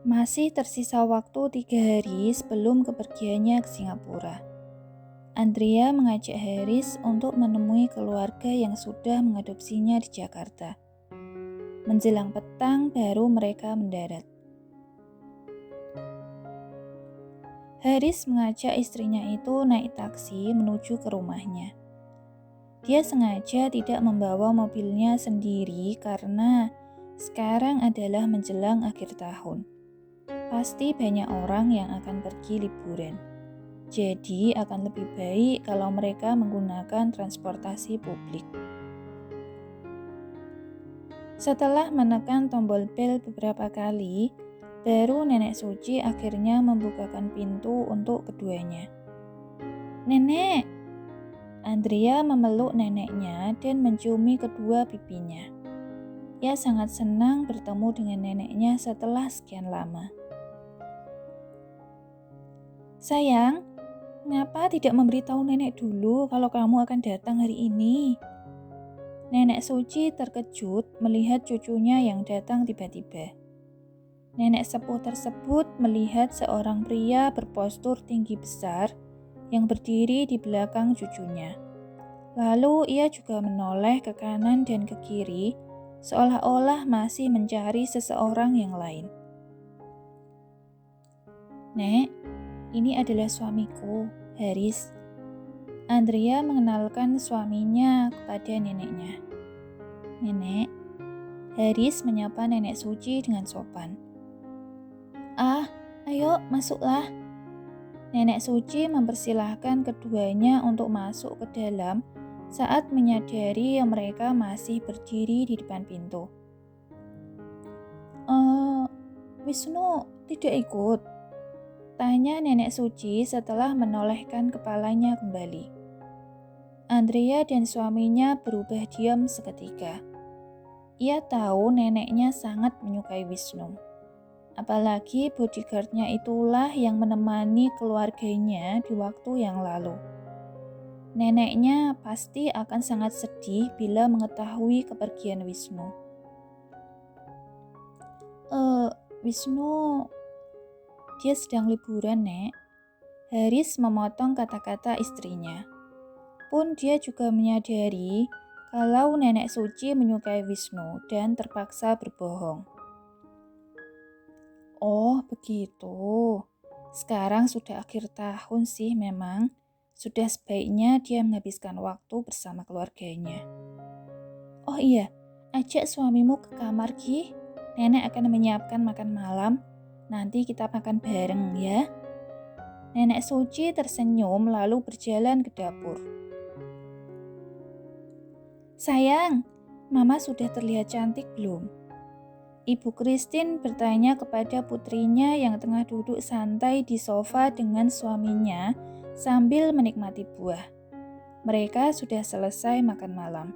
Masih tersisa waktu 3 hari sebelum kepergiannya ke Singapura. Andrea mengajak Haris untuk menemui keluarga yang sudah mengadopsinya di Jakarta. Menjelang petang baru mereka mendarat. Haris mengajak istrinya itu naik taksi menuju ke rumahnya. Dia sengaja tidak membawa mobilnya sendiri karena sekarang adalah menjelang akhir tahun. Pasti banyak orang yang akan pergi liburan. Jadi akan lebih baik kalau mereka menggunakan transportasi publik. Setelah menekan tombol bel beberapa kali, baru Nenek Suci akhirnya membukakan pintu untuk keduanya. "Nenek!" Andrea memeluk neneknya dan menciumi kedua pipinya. Ia sangat senang bertemu dengan neneknya setelah sekian lama. "Sayang, mengapa tidak memberitahu nenek dulu kalau kamu akan datang hari ini?" Nenek Suci terkejut melihat cucunya yang datang tiba-tiba. Nenek sepuh tersebut melihat seorang pria berpostur tinggi besar yang berdiri di belakang cucunya. Lalu ia juga menoleh ke kanan dan ke kiri, seolah-olah masih mencari seseorang yang lain. "Nek, ini adalah suamiku, Haris." Andrea mengenalkan suaminya kepada neneknya. "Nenek." Haris menyapa Nenek Suci dengan sopan. "Ah, ayo masuklah." Nenek Suci mempersilahkan keduanya untuk masuk ke dalam saat menyadari mereka masih berdiri di depan pintu. Wisnu tidak ikut?" tanya Nenek Suci setelah menolehkan kepalanya kembali. Andrea dan suaminya berubah diam seketika. Ia tahu neneknya sangat menyukai Wisnu. Apalagi bodyguardnya itulah yang menemani keluarganya di waktu yang lalu. Neneknya pasti akan sangat sedih bila mengetahui kepergian Wisnu. Wisnu, dia sedang liburan, Nek." Haris memotong kata-kata istrinya. Pun dia juga menyadari kalau Nenek Suci menyukai Wisnu dan terpaksa berbohong. "Oh, begitu. Sekarang sudah akhir tahun sih memang. Sudah sebaiknya dia menghabiskan waktu bersama keluarganya." "Oh iya, ajak suamimu ke kamar, Ki. Nenek akan menyiapkan makan malam. Nanti kita makan bareng ya." Nenek Suci tersenyum lalu berjalan ke dapur. "Sayang, Mama sudah terlihat cantik belum?" Ibu Christine bertanya kepada putrinya yang tengah duduk santai di sofa dengan suaminya sambil menikmati buah. Mereka sudah selesai makan malam.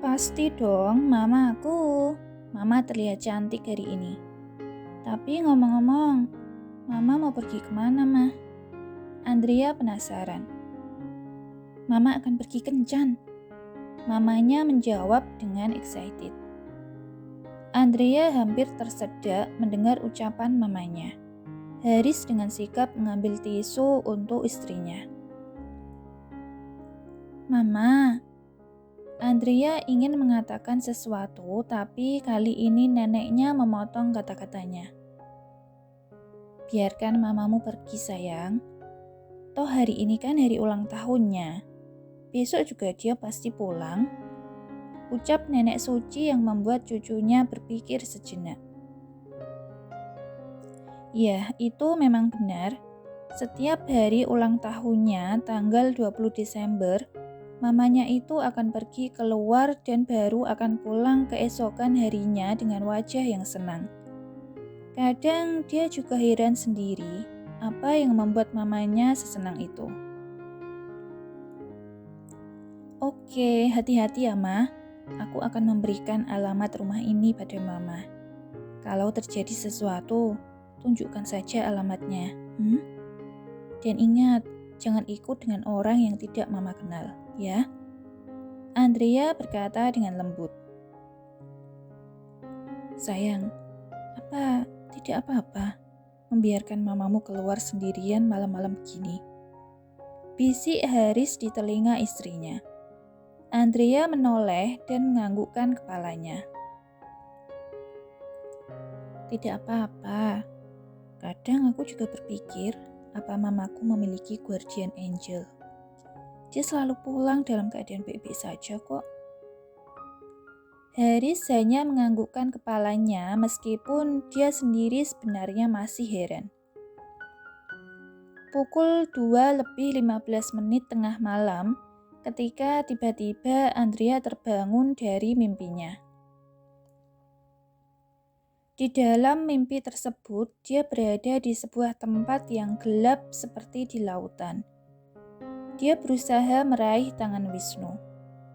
"Pasti dong, Mamaku. Mama terlihat cantik hari ini. Tapi ngomong-ngomong, Mama mau pergi kemana, Ma?" Andrea penasaran. "Mama akan pergi kencan." Mamanya menjawab dengan excited. Andrea hampir tersedak mendengar ucapan mamanya. Haris dengan sikap mengambil tisu untuk istrinya. "Mama." Andrea ingin mengatakan sesuatu, tapi kali ini neneknya memotong kata-katanya. "Biarkan mamamu pergi, sayang. Toh hari ini kan hari ulang tahunnya. Besok juga dia pasti pulang." Ucap Nenek Suci yang membuat cucunya berpikir sejenak. Ya, itu memang benar. Setiap hari ulang tahunnya, tanggal 20 Desember, mamanya itu akan pergi keluar dan baru akan pulang keesokan harinya dengan wajah yang senang. Kadang dia juga heran sendiri apa yang membuat mamanya sesenang itu. "Oke, hati-hati ya, Ma. Aku akan memberikan alamat rumah ini pada Mama. Kalau terjadi sesuatu, tunjukkan saja alamatnya. Dan ingat, jangan ikut dengan orang yang tidak Mama kenal, ya." Andrea berkata dengan lembut. "Sayang, apa Apa tidak apa-apa membiarkan mamamu keluar sendirian malam-malam begini? Bisik Haris di telinga istrinya. Andrea menoleh dan menganggukkan kepalanya. Tidak apa-apa. Kadang aku juga berpikir, apa mamaku memiliki guardian angel? Dia selalu pulang dalam keadaan baik-baik saja kok. Haris hanya menganggukkan kepalanya meskipun dia sendiri sebenarnya masih heran. Pukul 2:15 tengah malam, ketika tiba-tiba Andrea terbangun dari mimpinya. Di dalam mimpi tersebut, dia berada di sebuah tempat yang gelap seperti di lautan. Dia berusaha meraih tangan Wisnu.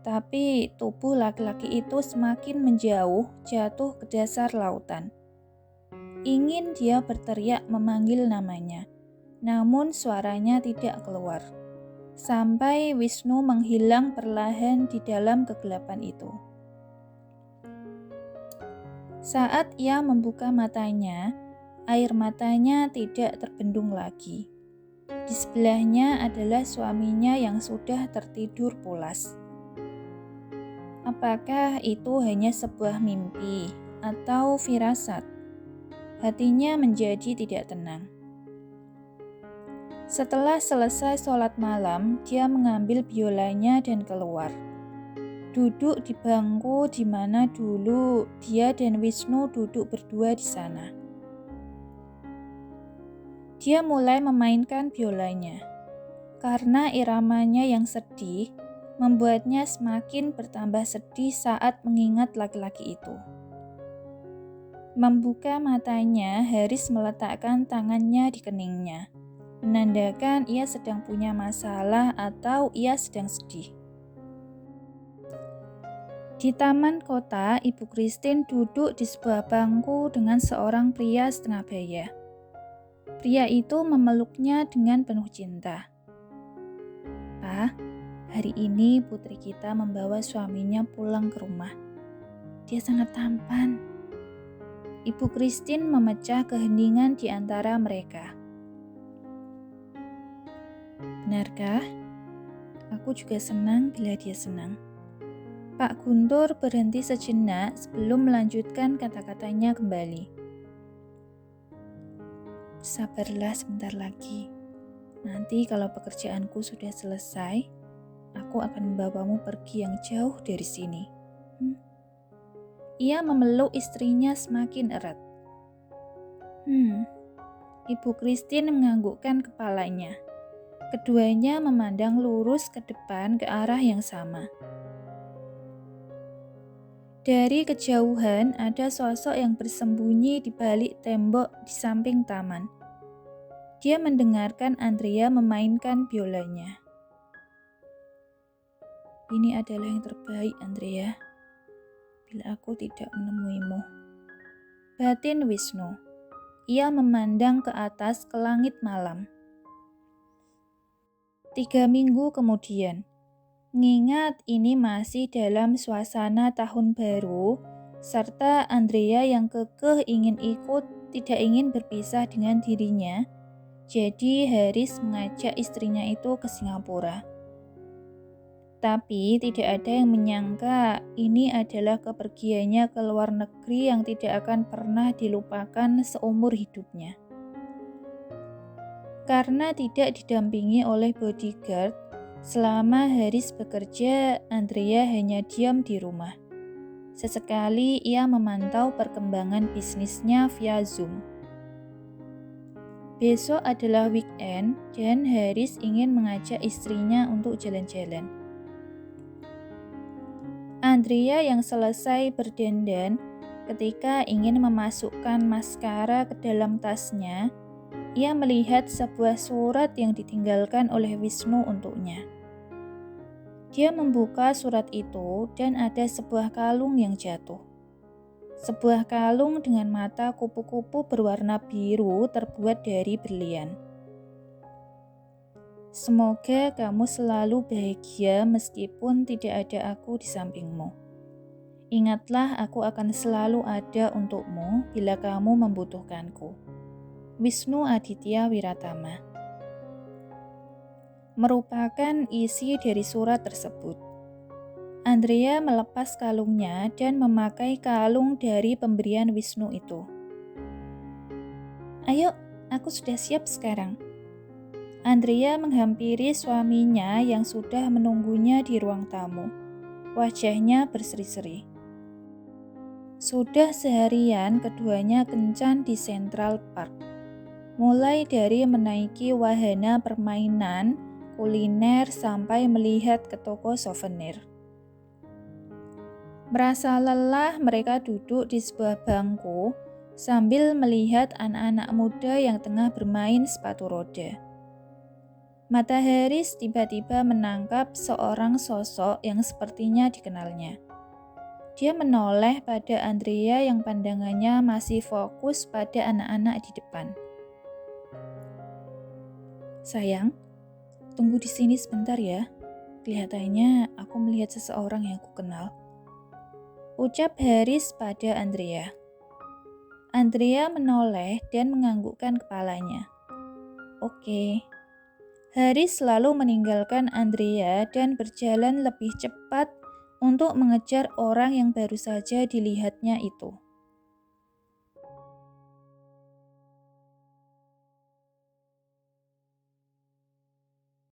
Tapi tubuh laki-laki itu semakin menjauh, jatuh ke dasar lautan. Ingin dia berteriak memanggil namanya, namun suaranya tidak keluar. Sampai Wisnu menghilang perlahan di dalam kegelapan itu. Saat ia membuka matanya, air matanya tidak terbendung lagi. Di sebelahnya adalah suaminya yang sudah tertidur pulas. Apakah itu hanya sebuah mimpi atau firasat? Hatinya menjadi tidak tenang. Setelah selesai sholat malam, dia mengambil biolanya dan keluar. Duduk di bangku di mana dulu dia dan Wisnu duduk berdua di sana. Dia mulai memainkan biolanya. Karena iramanya yang sedih, membuatnya semakin bertambah sedih saat mengingat laki-laki itu. Membuka matanya, Haris meletakkan tangannya di keningnya, menandakan ia sedang punya masalah atau ia sedang sedih. Di taman kota, Ibu Christine duduk di sebuah bangku dengan seorang pria setengah baya. Pria itu memeluknya dengan penuh cinta. "Pak, hari ini putri kita membawa suaminya pulang ke rumah. Dia sangat tampan." Ibu Christine memecah keheningan di antara mereka. "Benarkah? Aku juga senang bila dia senang." Pak Guntur berhenti sejenak sebelum melanjutkan kata-katanya kembali. "Sabarlah sebentar lagi. Nanti kalau pekerjaanku sudah selesai, aku akan membawamu pergi yang jauh dari sini." Ia memeluk istrinya semakin erat. Ibu Christine menganggukkan kepalanya. Keduanya memandang lurus ke depan ke arah yang sama. Dari kejauhan ada sosok yang bersembunyi di balik tembok di samping taman. Dia mendengarkan Andrea memainkan biolanya. "Ini adalah yang terbaik, Andrea. Bila aku tidak menemuimu." Batin Wisnu. Ia memandang ke atas ke langit malam. 3 minggu kemudian. Mengingat ini masih dalam suasana tahun baru, serta Andrea yang kekeh ingin ikut, tidak ingin berpisah dengan dirinya, jadi Haris mengajak istrinya itu ke Singapura. Tapi tidak ada yang menyangka ini adalah kepergiannya ke luar negeri yang tidak akan pernah dilupakan seumur hidupnya. Karena tidak didampingi oleh bodyguard, selama Haris bekerja, Andrea hanya diam di rumah. Sesekali ia memantau perkembangan bisnisnya via Zoom. Besok adalah weekend dan Haris ingin mengajak istrinya untuk jalan-jalan. Andrea yang selesai berdandan, ketika ingin memasukkan maskara ke dalam tasnya, ia melihat sebuah surat yang ditinggalkan oleh Wisnu untuknya. Dia membuka surat itu dan ada sebuah kalung yang jatuh. Sebuah kalung dengan mata kupu-kupu berwarna biru terbuat dari berlian. "Semoga kamu selalu bahagia meskipun tidak ada aku di sampingmu. Ingatlah, aku akan selalu ada untukmu bila kamu membutuhkanku. Wisnu Aditya Wiratama. Merupakan isi dari surat tersebut. Andrea melepas kalungnya dan memakai kalung dari pemberian Wisnu itu. Ayo, aku sudah siap sekarang. Andrea menghampiri suaminya yang sudah menunggunya di ruang tamu. Wajahnya berseri-seri. Sudah seharian keduanya kencan di Central Park. Mulai dari menaiki wahana permainan, kuliner, sampai melihat ke toko souvenir. Merasa lelah, mereka duduk di sebuah bangku sambil melihat anak-anak muda yang tengah bermain sepatu roda. Mata Haris tiba-tiba menangkap seorang sosok yang sepertinya dikenalnya. Dia menoleh pada Andrea yang pandangannya masih fokus pada anak-anak di depan. Sayang, tunggu di sini sebentar ya. Kelihatannya aku melihat seseorang yang aku kenal. Ucap Haris pada Andrea. Andrea menoleh dan menganggukkan kepalanya. Oke. Haris lalu meninggalkan Andrea dan berjalan lebih cepat untuk mengejar orang yang baru saja dilihatnya itu.